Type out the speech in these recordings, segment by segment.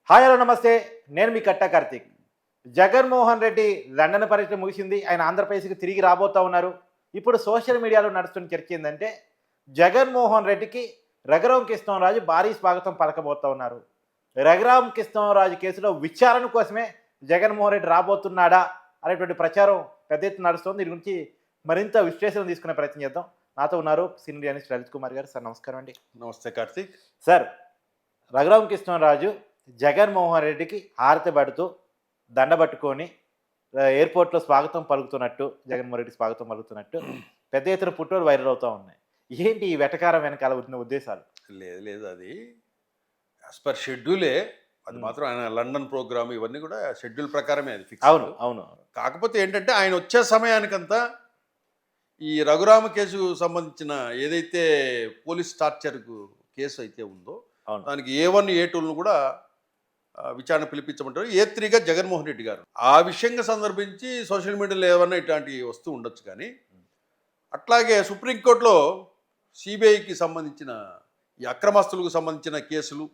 Hi hello నమస్తే. నేను మీ కట్టా Karthik. Jaganmohan Reddy London పర్యటన ముగిసింది. ఆయన ఆంధ్రప్రదేశ్‌కి తిరిగి రాబోతా ఉన్నారు. ఇప్పుడు సోషల్ మీడియాలో నడుస్తున్న చర్చ ఏందంటే, జగన్మోహన్ రెడ్డికి రఘురాం కృష్ణంరాజు భారీ స్వాగతం పలకబోతా ఉన్నారు. రఘురాం కృష్ణంరాజు కేసులో విచారణ కోసమే జగన్మోహన్ రెడ్డి రాబోతున్నాడా అనేటువంటి ప్రచారం పెద్ద ఎత్తున నడుస్తోంది. దీని గురించి మరింత విశ్లేషణ తీసుకునే ప్రయత్నం చేద్దాం. నాతో ఉన్నారు సీనియర్ జర్నలిస్ట్ లలిత్ కుమార్ గారు. సార్ నమస్కారం అండి. నమస్తే కార్తీక్. సార్, రఘురాం కృష్ణంరాజు జగన్మోహన్ రెడ్డికి హారతి పడుతూ దండబట్టుకొని ఎయిర్పోర్ట్లో స్వాగతం పలుకుతున్నట్టు, జగన్మోహన్ రెడ్డి స్వాగతం పలుకుతున్నట్టు పెద్ద ఎత్తున ఫోటోలు వైరల్ అవుతూ ఉన్నాయి. ఏంటి ఈ వెటకారం వెనకాల ఉన్న ఉద్దేశాలు? లేదు అది యాజ్ పర్ షెడ్యూలే. అది మాత్రం ఆయన లండన్ ప్రోగ్రామ్ ఇవన్నీ కూడా షెడ్యూల్ ప్రకారమే అది ఫిక్స్. అవును అవును. కాకపోతే ఏంటంటే ఆయన వచ్చే సమయానికంతా ఈ రఘురామ కేసు సంబంధించిన ఏదైతే పోలీస్ టార్చర్కు కేసు అయితే ఉందో దానికి A1 A2లను కూడా విచారణ పిలిపించమంటారు. A3గా జగన్మోహన్ రెడ్డి గారు. ఆ విషయంగా సందర్భించి సోషల్ మీడియాలో ఏమన్నా ఇట్లాంటివి వస్తూ ఉండొచ్చు. కానీ అట్లాగే సుప్రీంకోర్టులో సిబిఐకి సంబంధించిన ఈ అక్రమస్తులకు సంబంధించిన కేసులు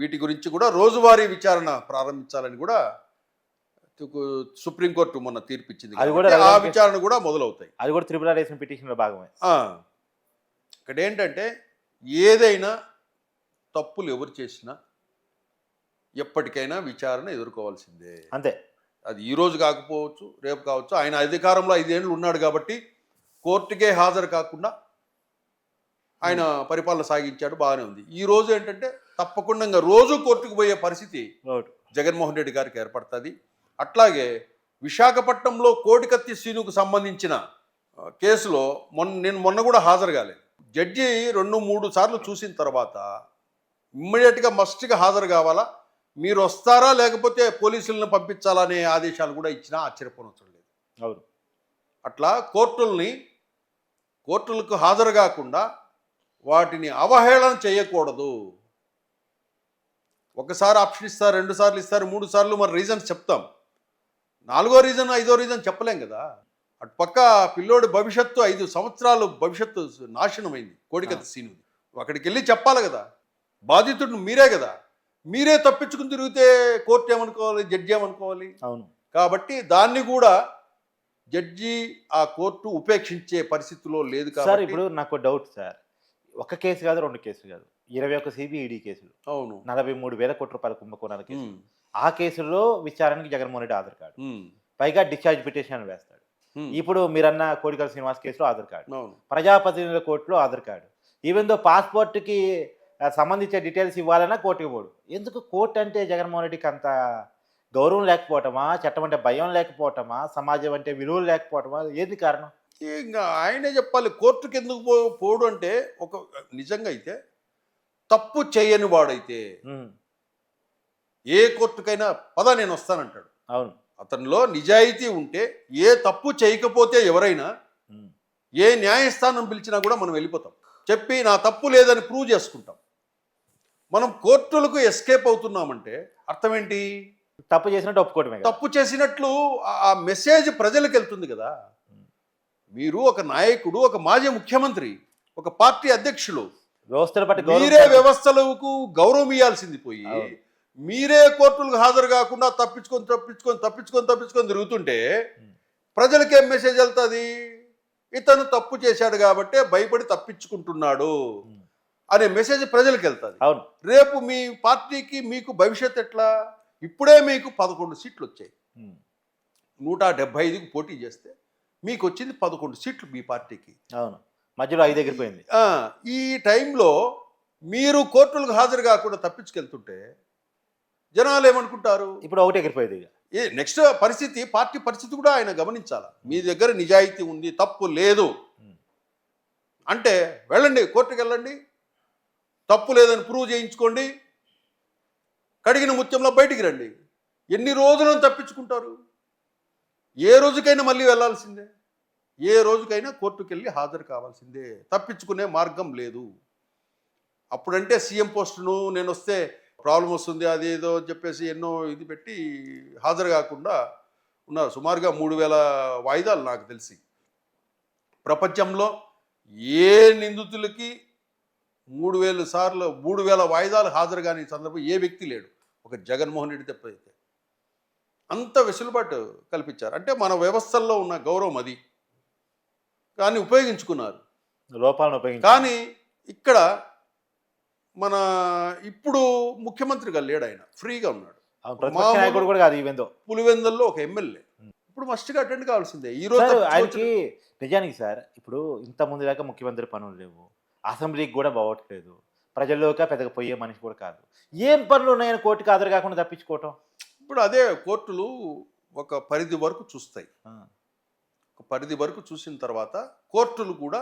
వీటి గురించి కూడా రోజువారీ విచారణ ప్రారంభించాలని కూడా సుప్రీంకోర్టు మొన్న తీర్పిచ్చింది. ఆ విచారణ కూడా మొదలవుతాయి. అది కూడా త్రిపుర వేసిన పిటిషన్లో భాగమే. ఇక్కడ ఏంటంటే ఏదైనా తప్పులు ఎవరు చేసినా ఎప్పటికైనా విచారణ ఎదుర్కోవాల్సిందే. అంతే. అది ఈ రోజు కాకపోవచ్చు, రేపు కావచ్చు. ఆయన అధికారంలో 5 ఏళ్ళు ఉన్నాడు కాబట్టి కోర్టుకే హాజరు కాకుండా ఆయన పరిపాలన సాగించాడు, బాగానే ఉంది. ఈ రోజు ఏంటంటే తప్పకుండా రోజు కోర్టుకు పోయే పరిస్థితి జగన్మోహన్ రెడ్డి గారికి ఏర్పడుతుంది. అట్లాగే విశాఖపట్నంలో కోడికత్తి శ్రీనుకు సంబంధించిన కేసులో నేను మొన్న కూడా హాజరు కాలేదు. జడ్జి 2-3 సార్లు చూసిన తర్వాత ఇమ్మీడియట్గా మస్ట్గా హాజరు కావాలా, మీరు వస్తారా లేకపోతే పోలీసులను పంపించాలా అనే ఆదేశాలు కూడా ఇచ్చినా ఆశ్చర్యపోనవసరం లేదు. అవును. అట్లా కోర్టులకు హాజరు కాకుండా వాటిని అవహేళన చేయకూడదు. ఒకసారి ఆప్షన్ ఇస్తారు, 2 సార్లు ఇస్తారు, 3 సార్లు మరి రీజన్స్ చెప్తాం. 4వ రీజన్ 5వ రీజన్ చెప్పలేం కదా. అటు పక్క పిల్లోడి భవిష్యత్తు 5 సంవత్సరాలు భవిష్యత్తు నాశనమైంది కోడికత్తి సీను. అక్కడికి వెళ్ళి చెప్పాలి కదా. బాధితుడు మీరే కదా. మీరే తప్పించుకుని తిరిగితే కోర్టు ఏమనుకోవాలి, జడ్జి ఏమనుకోవాలి? అవును. కాబట్టి దాన్ని కూడా జడ్జి ఆ కోర్టు ఉపేక్షించే పరిస్థితిలో లేదు. సార్, ఇప్పుడు నాకు డౌట్ సార్, ఒక కేసు కాదు, 2 కేసులు కాదు, 21 సిబిఐడి కేసులు. అవును. 43,000 కోట్ల రూపాయల కుంభకోణాల కేసు. ఆ కేసులో విచారణకి జగన్మోహన్ రెడ్డి ఆధార్ కార్డు, పైగా డిశ్చార్జ్ పిటిషన్ వేస్తాడు. ఇప్పుడు మీరన్న కోడికల్ శ్రీనివాస్ కేసులో ఆధార్ కార్డు, ప్రజాప్రతినిధుల కోర్టులో ఆధార్ కార్డు. ఈవెన్ దో పాస్పోర్ట్కి సంబంధించిన డీటెయిల్స్ ఇవ్వాలన్నా కోర్టుకి పోడు. ఎందుకు? కోర్టు అంటే జగన్మోహన్ రెడ్డికి అంత గౌరవం లేకపోవటమా, చట్టం అంటే భయం లేకపోవటమా, సమాజం అంటే విలువలు లేకపోవటమా? ఏది కారణం? ఇంకా ఆయనే చెప్పాలి. కోర్టుకి ఎందుకు పోడు అంటే, ఒక నిజంగా అయితే తప్పు చేయని వాడైతే ఏ కోర్టుకైనా నేను వస్తానంటాడు. అవును. అతనిలో నిజాయితీ ఉంటే ఏ తప్పు చేయకపోతే ఎవరైనా ఏ న్యాయస్థానం పిలిచినా కూడా మనం వెళ్ళిపోతాం. చెప్పి నా తప్పు లేదని ప్రూవ్ చేసుకుంటాం. మనం కోర్టులకు ఎస్కేప్ అవుతున్నామంటే అర్థం ఏంటి? తప్పు చేసినట్టు ఒప్పుకోవడమే. తప్పు చేసినట్లు ఆ మెసేజ్ ప్రజలకు వెళ్తుంది కదా. మీరు ఒక నాయకుడు, ఒక మాజీ ముఖ్యమంత్రి, ఒక పార్టీ అధ్యక్షులు, మీరే వ్యవస్థలకు గౌరవం ఇవ్వాల్సింది పోయి మీరే కోర్టులకు హాజరు కాకుండా తప్పించుకొని తిరుగుతుంటే ప్రజలకేం మెసేజ్ వెళ్తుంది? ఇతను తప్పు చేశాడు కాబట్టి భయపడి తప్పించుకుంటున్నాడు అనే మెసేజ్ ప్రజలకు వెళ్తుంది. అవును. రేపు మీ పార్టీకి మీకు భవిష్యత్ ఎట్లా? ఇప్పుడే మీకు 11 సీట్లు వచ్చాయి. 175కి పోటీ చేస్తే మీకు వచ్చింది 11 సీట్లు మీ పార్టీకి. అవును. మధ్యలో 5 ఎగిరిపోయింది. ఈ టైంలో మీరు కోర్టులకు హాజరు కాకుండా తప్పించుకెళ్తుంటే జనాలు ఏమనుకుంటారు? ఇప్పుడు ఒకటి ఎగిరిపోయేది. నెక్స్ట్ పరిస్థితి, పార్టీ పరిస్థితి కూడా ఆయన గమనించాలి. మీ దగ్గర నిజాయితీ ఉంది, తప్పు లేదు అంటే వెళ్ళండి, కోర్టుకు వెళ్ళండి, తప్పు లేదని ప్రూవ్ చేయించుకోండి, కడిగిన ముత్యంలో బయటికి రండి. ఎన్ని రోజులను తప్పించుకుంటారు? ఏ రోజుకైనా మళ్ళీ వెళ్ళాల్సిందే. ఏ రోజుకైనా కోర్టుకు వెళ్ళి హాజరు కావాల్సిందే. తప్పించుకునే మార్గం లేదు. అప్పుడంటే సీఎం పోస్టును నేను వస్తే ప్రాబ్లం వస్తుంది అదేదో చెప్పేసి ఎన్నో ఇది పెట్టి హాజరు కాకుండా ఉన్నారు. సుమారుగా 3,000 వాయిదాలు నాకు తెలిసి ప్రపంచంలో ఏ నిందితులకి 3,000 సార్లు 3,000 వాయిదాలు హాజరు కాని సందర్భం ఏ వ్యక్తి లేడు. ఒక జగన్మోహన్ రెడ్డి తప్ప అయితే అంత వెసులుబాటు కల్పించారు. అంటే మన వ్యవస్థల్లో ఉన్న గౌరవం అది. కానీ ఉపయోగించుకున్నారు. లోపాలను ఉపయోగించి కానీ ఇక్కడ మన ఇప్పుడు ముఖ్యమంత్రిగా లేడు, ఆయన ఫ్రీగా ఉన్నాడు. ప్రతిపక్ష నాయకుడు కూడా కాదు ఈవెందో. పులివెందుల్లో ఒక ఎమ్మెల్యే ఇప్పుడు మస్ట్గా అటెండ్ కావాల్సిందే. ఈ రోజు సార్ ఆయనకి నిజానికి సార్ ఇప్పుడు ఇంత ముందు దాకా ముఖ్యమంత్రి పనులు లేవు, అసెంబ్లీకి కూడా పోవట్లేదు, ప్రజల్లోకి పెద్దగా పోయే మనిషి కూడా కాదు. ఏం పనులు ఉన్నాయని కోర్టుకి హాజరు కాకుండా తప్పించుకోవటం? ఇప్పుడు అదే కోర్టులు ఒక పరిధి వరకు చూస్తాయి. ఒక పరిధి వరకు చూసిన తర్వాత కోర్టులు కూడా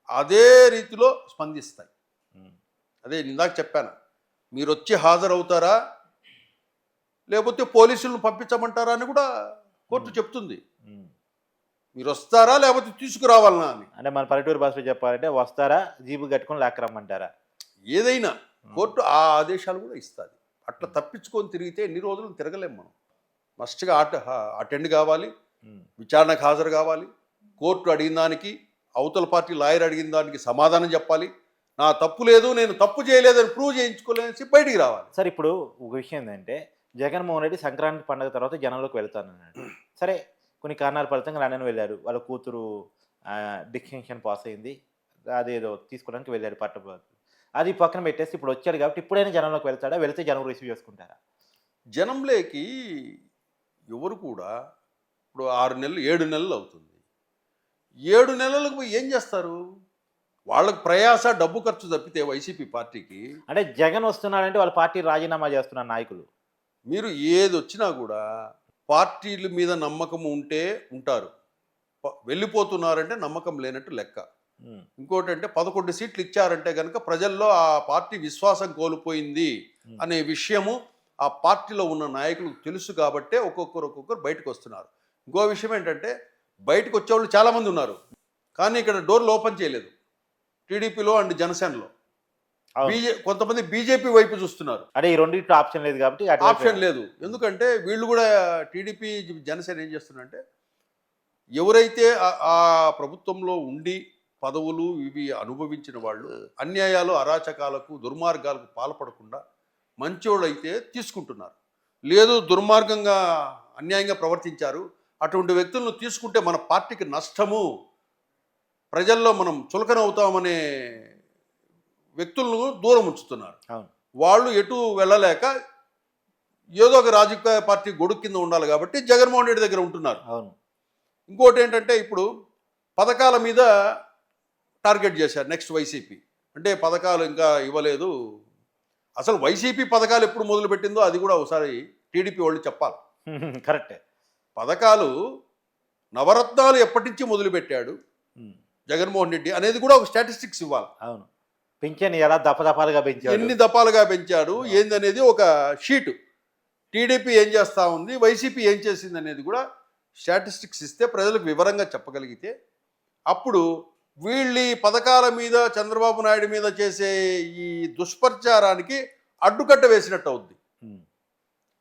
అదే రీతిలో స్పందిస్తాయి. అదే ఇందాక చెప్పాను, మీరు వచ్చి హాజరవుతారా లేకపోతే పోలీసులను పంపించమంటారా అని కూడా కోర్టు చెప్తుంది. మీరు వస్తారా లేకపోతే తీసుకురావాలనా అని. అంటే మన పల్లెటూరు భాషలో చెప్పాలంటే వస్తారా జీబు కట్టుకొని లాక్కరమ్మంటారా, ఏదైనా కోర్టు ఆ ఆదేశాలు కూడా ఇస్తుంది. అట్లా తప్పించుకొని తిరిగితే ఎన్ని రోజులు తిరగలేం మనం. మస్ట్గా అటెండ్ కావాలి, విచారణకు హాజరు కావాలి, కోర్టు అడిగిన దానికి అవతల పార్టీ లాయర్ అడిగిన దానికి సమాధానం చెప్పాలి. నా తప్పు లేదు, నేను తప్పు చేయలేదని ప్రూవ్ చేయించుకోలేసి బయటికి రావాలి. సార్ ఇప్పుడు ఒక విషయం ఏంటంటే జగన్మోహన్ రెడ్డి సంక్రాంతి పండుగ తర్వాత జనంలోకి వెళ్తానన్నాడు. సరే కొన్ని కారణాల ఫలితంగా లండన్ వెళ్ళాడు, వాళ్ళ కూతురు డిస్టింక్షన్ పాస్ అయింది, అదేదో తీసుకోవడానికి వెళ్ళాడు పట్టభద్రులు. అది పక్కన పెట్టేసి ఇప్పుడు వచ్చాడు కాబట్టి ఇప్పుడైనా జనంలోకి వెళ్తాడా, వెళితే జనం రిసీవ్ చేసుకుంటారా? జనంలోకి ఎవరు కూడా ఇప్పుడు 6 నెలలు 7 నెలలు అవుతుంది. 7 నెలలకు పోయి ఏం చేస్తారు? వాళ్ళకు ప్రయాస డబ్బు ఖర్చు తప్పితే వైసీపీ పార్టీకి. అంటే జగన్ వస్తున్నాడంటే వాళ్ళ పార్టీ రాజీనామా చేస్తున్న నాయకులు. మీరు ఏది వచ్చినా కూడా పార్టీల మీద నమ్మకం ఉంటే ఉంటారు, వెళ్ళిపోతున్నారంటే నమ్మకం లేనట్టు లెక్క. ఇంకోటి అంటే 11 సీట్లు ఇచ్చారంటే కనుక ప్రజల్లో ఆ పార్టీ విశ్వాసం కోల్పోయింది అనే విషయము ఆ పార్టీలో ఉన్న నాయకులకు తెలుసు కాబట్టే ఒక్కొక్కరు బయటకు వస్తున్నారు. ఇంకో విషయం ఏంటంటే బయటకు వచ్చేవాళ్ళు చాలామంది ఉన్నారు, కానీ ఇక్కడ డోర్లు ఓపెన్ చేయలేదు. టీడీపీలో అండ్ జనసేనలో కొంతమంది బీజేపీ వైపు చూస్తున్నారు. అంటే ఈ రెండింటిలో ఆప్షన్ లేదు కాబట్టి ఆప్షన్ లేదు. ఎందుకంటే వీళ్ళు కూడా టీడీపీ జనసేన ఏం చేస్తున్నారంటే ఎవరైతే ఆ ప్రభుత్వంలో ఉండి పదవులు ఇవి అనుభవించిన వాళ్ళు అన్యాయాలు అరాచకాలకు దుర్మార్గాలకు పాల్పడకుండా మంచోళ్ళు అయితే తీసుకుంటున్నారు. లేదు దుర్మార్గంగా అన్యాయంగా ప్రవర్తించారు, అటువంటి వ్యక్తులను తీసుకుంటే మన పార్టీకి నష్టము, ప్రజల్లో మనం చులకన అవుతామనే వ్యక్తులను దూరం ఉంచుతున్నారు. వాళ్ళు ఎటు వెళ్ళలేక ఏదో ఒక రాజకీయ పార్టీ గొడుగు కింద ఉండాలి కాబట్టి జగన్మోహన్ రెడ్డి దగ్గర ఉంటున్నారు. ఇంకోటి ఏంటంటే ఇప్పుడు పథకాల మీద టార్గెట్ చేశారు నెక్స్ట్ వైసీపీ. అంటే పథకాలు ఇంకా ఇవ్వలేదు, అసలు వైసీపీ పథకాలు ఎప్పుడు మొదలుపెట్టిందో అది కూడా ఒకసారి టీడీపీ వాళ్ళు చెప్పాలి. కరెక్టే. పథకాలు నవరత్నాలు ఎప్పటి నుంచి మొదలుపెట్టాడు జగన్మోహన్ రెడ్డి అనేది కూడా ఒక స్టాటిస్టిక్స్ ఇవ్వాలి. అవును, పెంచాను ఎలా దఫాలుగా పెంచాడు, ఎన్ని దఫాలుగా పెంచాడు ఏందనేది ఒక షీటు. టీడీపీ ఏం చేస్తూ ఉంది, వైసీపీ ఏం చేసింది అనేది కూడా స్టాటిస్టిక్స్ ఇస్తే ప్రజలకు వివరంగా చెప్పగలిగితే అప్పుడు వీళ్ళు ఈ పథకాల మీద చంద్రబాబు నాయుడు మీద చేసే ఈ దుష్ప్రచారానికి అడ్డుకట్ట వేసినట్టు అవుద్ది.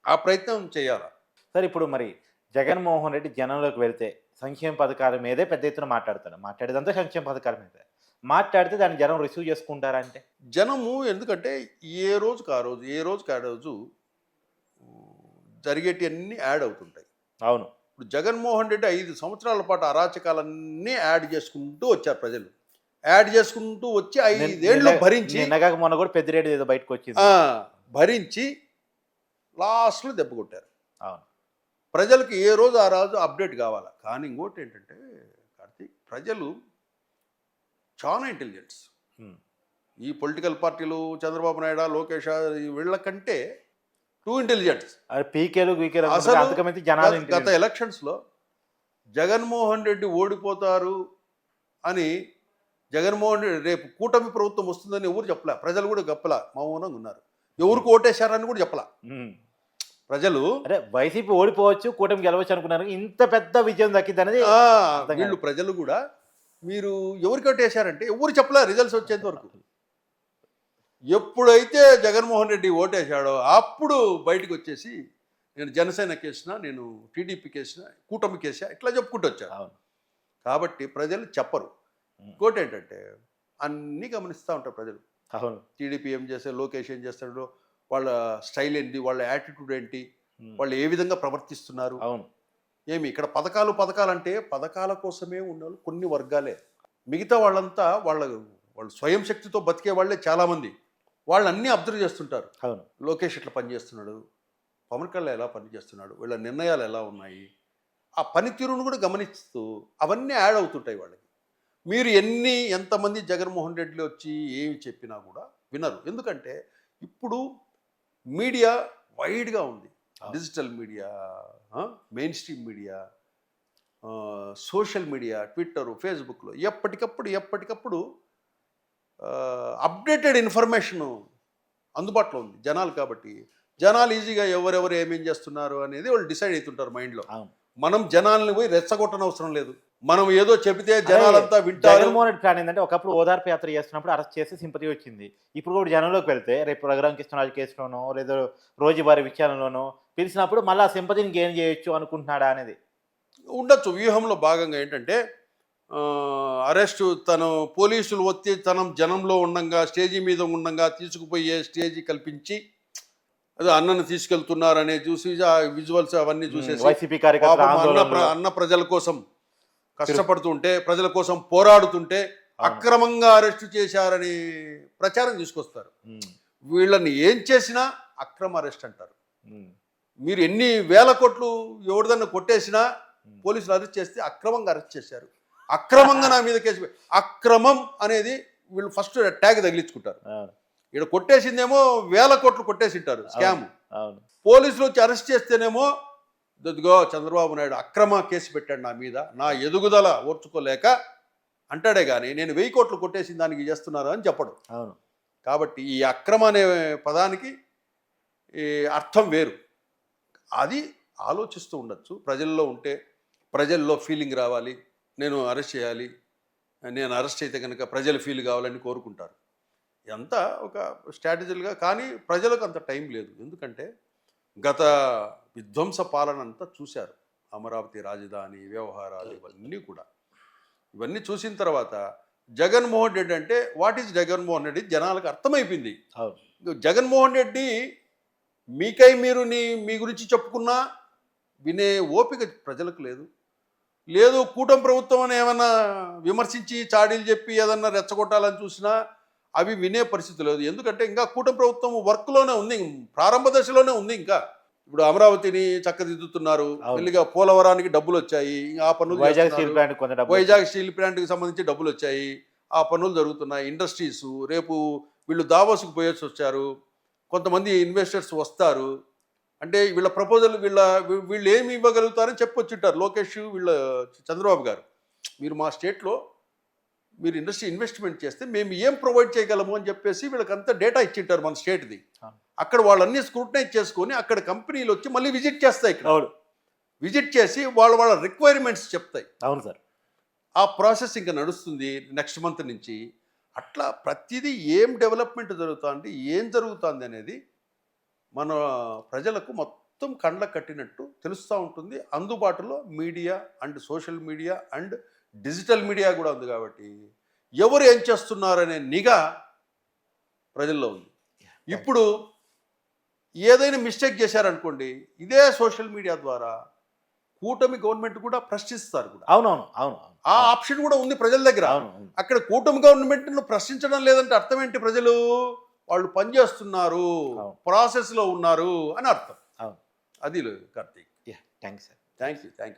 ఆ ప్రయత్నం చేయాలా. సరే ఇప్పుడు మరి జగన్మోహన్ రెడ్డి జనంలోకి వెళ్తే సంక్షేమ పథకాల మీదే పెద్ద ఎత్తున మాట్లాడతాడు, మాట్లాడేదంతా సంక్షేమ పథకాల మీదే మాట్లాడితే దాన్ని జనం రిసీవ్ చేసుకుంటారా? అంటే జనము ఎందుకంటే ఏ రోజుకి ఆ రోజు జరిగేటివన్నీ యాడ్ అవుతుంటాయి. అవును, ఇప్పుడు జగన్మోహన్ రెడ్డి 5 సంవత్సరాల పాటు అరాచకాలన్నీ యాడ్ చేసుకుంటూ వచ్చారు. ప్రజలు యాడ్ చేసుకుంటూ వచ్చి 5 ఏళ్ళు భరించి మొన్న కూడా పెద్దిరెడ్డి ఏదో బయటకు వచ్చింది భరించి లాస్ట్లో దెబ్బ కొట్టారు. అవును, ప్రజలకు ఏ రోజు ఆ రోజు అప్డేట్ కావాలా. కానీ ఇంకోటి ఏంటంటే కార్తీక్, ప్రజలు చాలా ఇంటెలిజెంట్స్. ఈ పొలిటికల్ పార్టీలు చంద్రబాబు నాయుడు లోకేష్ వీళ్ళకంటే టూ ఇంటెలిజెంట్స్. గత ఎలక్షన్స్లో జగన్మోహన్ రెడ్డి ఓడిపోతారు అని జగన్మోహన్ రెడ్డి రేపు కూటమి ప్రభుత్వం వస్తుందని ఎవరు చెప్పలే, ప్రజలు కూడా చెప్పలా, మౌనంగా ఉన్నారు. ఎవరికి ఓటేశారని కూడా చెప్పలా ప్రజలు. అరే వైసీపీ ఓడిపోవచ్చు కూటమి గెలవచ్చు అనుకున్నారు, ఇంత పెద్ద విజయం దక్కింది అనేది వీళ్ళు ప్రజలు కూడా మీరు ఎవరికి ఓటేశారంటే ఎవరు చెప్పలే రిజల్ట్స్ వచ్చేంత వరకు. ఎప్పుడైతే జగన్మోహన్ రెడ్డి ఓటేశాడో అప్పుడు బయటకు వచ్చేసి నేను జనసేన కేసిన, నేను టీడీపీ కేసిన, కూటమి కేసా ఇట్లా చెప్పుకుంటూ వచ్చారు. కాబట్టి ప్రజలు చెప్పరు. ఇంకోటి ఏంటంటే అన్నీ గమనిస్తూ ఉంటారు ప్రజలు. టీడీపీ ఏం చేస్తే లోకేష్ ఏం చేస్తాడో, వాళ్ళ స్టైల్ ఏంటి, వాళ్ళ యాటిట్యూడ్ ఏంటి, ఉమ్. వాళ్ళు ఏ విధంగా ప్రవర్తిస్తున్నారు. అవును. ఏమి ఇక్కడ పథకాలంటే పథకాల కోసమే ఉన్నవాళ్ళు కొన్ని వర్గాలే. మిగతా వాళ్ళంతా వాళ్ళు స్వయం శక్తితో బతికే వాళ్ళే చాలామంది. వాళ్ళు అన్నీ అబ్జర్వ్ చేస్తుంటారు. అవును. లోకేష్ ఎట్లా పనిచేస్తున్నాడు, పవన్ కళ్యాణ్ ఎలా పనిచేస్తున్నాడు, వీళ్ళ నిర్ణయాలు ఎలా ఉన్నాయి, ఆ పనితీరును కూడా గమనిస్తూ అవన్నీ యాడ్ అవుతుంటాయి వాళ్ళకి. మీరు ఎంతమంది జగన్మోహన్ రెడ్డిలో వచ్చి ఏమి చెప్పినా కూడా వినరు. ఎందుకంటే ఇప్పుడు మీడియా వైడ్గా ఉంది. Digital media, main stream media, social media, Twitter, ఫేస్బుక్లో ఎప్పటికప్పుడు అప్డేటెడ్ ఇన్ఫర్మేషన్ అందుబాటులో ఉంది జనాలు. కాబట్టి జనాలు ఈజీగా ఎవరెవరు ఏమేం చేస్తున్నారు అనేది వాళ్ళు డిసైడ్ అవుతుంటారు మైండ్లో. అవును. మనం జనాల్ని పోయి రెచ్చగొట్టనవసరం లేదు. మనం ఏదో చెబితే జనాలంతా వింటారు. జగన్మోహన్ రెడ్డి ప్లాన్ ఏంటంటే ఒకప్పుడు ఓదార్పు యాత్ర చేస్తున్నప్పుడు అరెస్ట్ చేసి సింపతి వచ్చింది. ఇప్పుడు కూడా జనంలోకి వెళ్తే రేపు రఘురామ కృష్ణరాజు కేసులోనో లేదా రోజువారీ విషయాలలోనో పిలిచినప్పుడు మళ్ళీ ఆ సింపతిని గెయిన్ చేయొచ్చు అనుకుంటున్నాడా అనేది ఉండొచ్చు. వ్యూహంలో భాగంగా ఏంటంటే అరెస్టు పోలీసులు వచ్చి జనంలో ఉండంగా, స్టేజీ మీద ఉండంగా తీసుకుపోయే స్టేజీ కల్పించి అదే అన్నను తీసుకెళ్తున్నారనే చూసి ఆ విజువల్స్ అవన్నీ చూసేసి వైసీపీ కార్యకర్తల పాపం ఆందోళనలో అన్న ప్రజల కోసం కష్టపడుతుంటే, ప్రజల కోసం పోరాడుతుంటే అక్రమంగా అరెస్టు చేశారని ప్రచారం తీసుకొస్తారు. వీళ్ళని ఏం చేసినా అక్రమ అరెస్ట్ అంటారు. మీరు ఎన్ని వేల కోట్లు ఎవరిదన్నా కొట్టేసినా పోలీసులు అరెస్ట్ చేస్తే అక్రమంగా అరెస్ట్ చేశారు, అక్రమంగా నా మీద కేసు అక్రమం అనేది వీళ్ళు ఫస్ట్ ట్యాగ్ తగిలించుకుంటారు. ఇక్కడ కొట్టేసిందేమో వేల కోట్లు కొట్టేసింటారు స్కామ్. పోలీసులు వచ్చి అరెస్ట్ చేస్తేనేమో ఇదిగో చంద్రబాబు నాయుడు అక్రమ కేసు పెట్టాడు నా మీద, నా ఎదుగుదల ఓర్చుకోలేక అంటాడే కానీ నేను 1000 కోట్లు కొట్టేసిన దానికి చేస్తున్నారు అని చెప్పడు. కాబట్టి ఈ అక్రమ అనే పదానికి ఈ అర్థం వేరు. అది ఆలోచిస్తూ ఉండొచ్చు. ప్రజల్లో ఉంటే ప్రజల్లో ఫీలింగ్ రావాలి, నేను అరెస్ట్ చేయాలి, నేను అరెస్ట్ అయితే కనుక ప్రజలు ఫీల్ కావాలని కోరుకుంటారు. ఇదంతా ఒక స్ట్రాటజీలుగా. కానీ ప్రజలకు అంత టైం లేదు. ఎందుకంటే గత విధ్వంస పాలన అంతా చూశారు. అమరావతి రాజధాని వ్యవహారాలు ఇవన్నీ చూసిన తర్వాత జగన్మోహన్ రెడ్డి అంటే వాట్ ఈజ్ జగన్మోహన్ రెడ్డి జనాలకు అర్థమైపోయింది. జగన్మోహన్ రెడ్డి మీరు మీ గురించి చెప్పుకున్నా వినే ఓపిక ప్రజలకు లేదు. కూటమి ప్రభుత్వం అని ఏమన్నా విమర్శించి చాడీలు చెప్పి ఏదన్నా రెచ్చగొట్టాలని చూసినా అవి వినే పరిస్థితి లేదు. ఎందుకంటే ఇంకా కూటమి ప్రభుత్వం వర్క్లోనే ఉంది, ప్రారంభ దశలోనే ఉంది. ఇంకా ఇప్పుడు అమరావతిని చక్కదిద్దుతున్నారు, మెల్లిగా పోలవరానికి డబ్బులు వచ్చాయి, ఆ పనులు వైజాగ్ స్టీల్ ప్లాంట్కి సంబంధించి డబ్బులు వచ్చాయి, ఆ పనులు జరుగుతున్నాయి. ఇండస్ట్రీస్ రేపు వీళ్ళు దావోస్కి పోయేసి వచ్చారు, కొంతమంది ఇన్వెస్టర్స్ వస్తారు అంటే వీళ్ళ ప్రపోజల్ వీళ్ళు ఏమి ఇవ్వగలుగుతారని చెప్పొచ్చుంటారు. లోకేష్ చంద్రబాబు గారు మీరు మా స్టేట్లో మీరు ఇండస్ట్రీ ఇన్వెస్ట్మెంట్ చేస్తే మేము ఏం ప్రొవైడ్ చేయగలము అని చెప్పేసి వీళ్ళకంతా డేటా ఇచ్చింటారు మన స్టేట్ది. అక్కడ వాళ్ళన్నీ స్క్రూటనైజ్ చేసుకొని అక్కడ కంపెనీలు వచ్చి మళ్ళీ విజిట్ చేస్తాయి. ఇక్కడ విజిట్ చేసి వాళ్ళ రిక్వైర్మెంట్స్ చెప్తాయి. అవును సార్. ఆ ప్రాసెస్ ఇంకా నడుస్తుంది నెక్స్ట్ మంత్ నుంచి. అట్లా ప్రతిదీ ఏం డెవలప్మెంట్ జరుగుతుంది, ఏం జరుగుతుంది అనేది మన ప్రజలకు మొత్తం కండ్ల కట్టినట్టు తెలుస్తూ ఉంటుంది. అందుబాటులో media and social media and digital media కూడా ఉంది. కాబట్టి ఎవరు ఏం చేస్తున్నారనే నిఘా ప్రజల్లో ఉంది. ఇప్పుడు ఏదైనా మిస్టేక్ చేశారనుకోండి, ఇదే సోషల్ మీడియా ద్వారా కూటమి గవర్నమెంట్ కూడా ప్రశ్నిస్తారు కూడా. అవునవును. ఆ ఆప్షన్ కూడా ఉంది ప్రజల దగ్గర. అక్కడ కూటమి గవర్నమెంట్ను ప్రశ్నించడం లేదంటే అర్థం ఏంటి? ప్రజలు వాళ్ళు పనిచేస్తున్నారు, ప్రాసెస్లో ఉన్నారు అని అర్థం. అది Karthik. Thank you sir. Thank you.